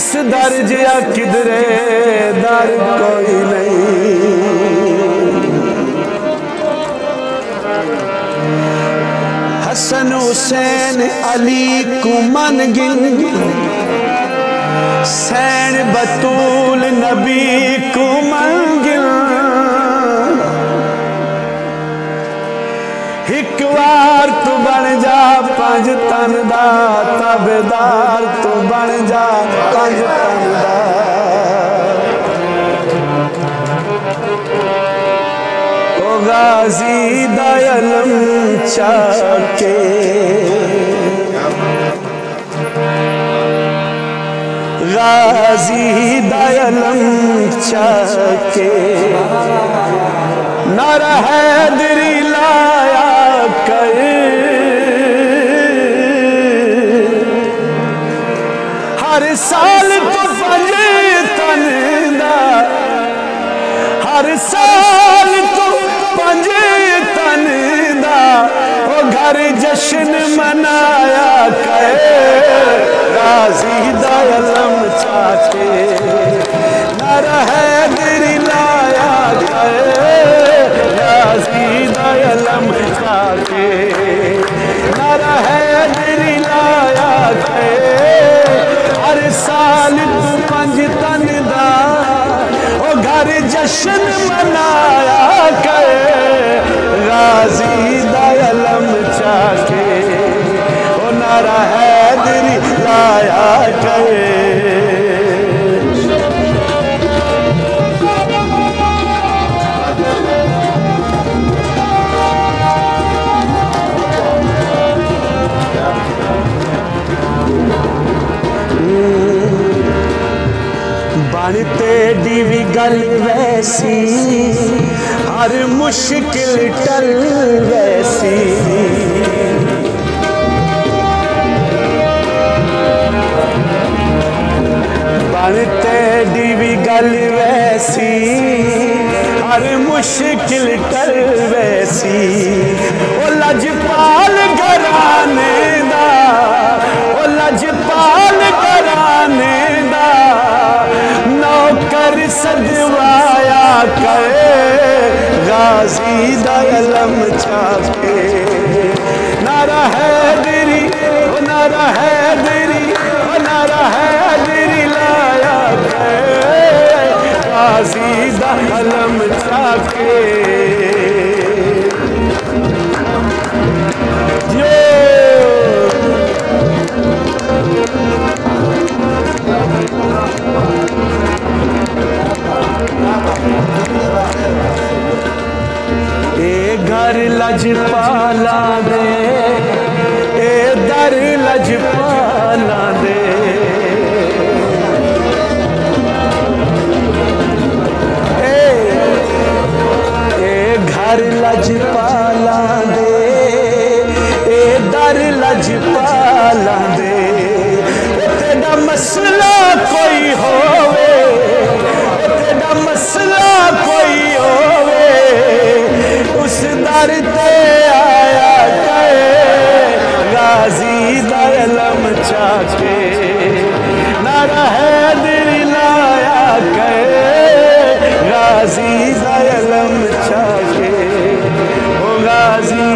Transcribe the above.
اس در جیا کدرے در کوئی نہیں حسن حسین علی کو من گن سین بطول نبی کو من گن ایک وار تو بن جا پانچ تن دا تابدار تو بن جا پانچ تن دا او غازی دا علم چاکے غازی دا علم چاکے نعرہ حیدری لایا کر ہر سال تو پنج تن دا ہر سال تو پنج تن دا وہ گھر جشن منایا کر غازی دا علم چاکے نعرہ حیدری لایا کر غازی دا علم چاکے نعرہ حیدری لایا کر ہر سال تو پنج تن دا او گھر جشن منایا کر غازی دا علم چاکے او نعرہ حیدری لایا کر بانتے ڈیوی گل ویسی ہر مشکل ٹل ویسی بانتے ڈیوی گل ویسی ہر مشکل ٹل ویسی او لجپال گھرانے دا او لجپال گھرانے دا نوکر صدوایا کر غازی دا علم چاکے نعرہ حیدری او نعرہ حیدری او نعرہ حیدری لایا کر غازی دا علم چاکے اے گھر لجپالا دے اے در لجپالا دے اے گھر لجپالا دے اے در لجپالا دے تیرا مسئلہ کوئی ہوئے تیرا مسئلہ کوئی ہوئے اس در تے آیا کر غازی دا علم چاکے نعرہ حیدری لایا کر غازی دا علم چاکے او غازی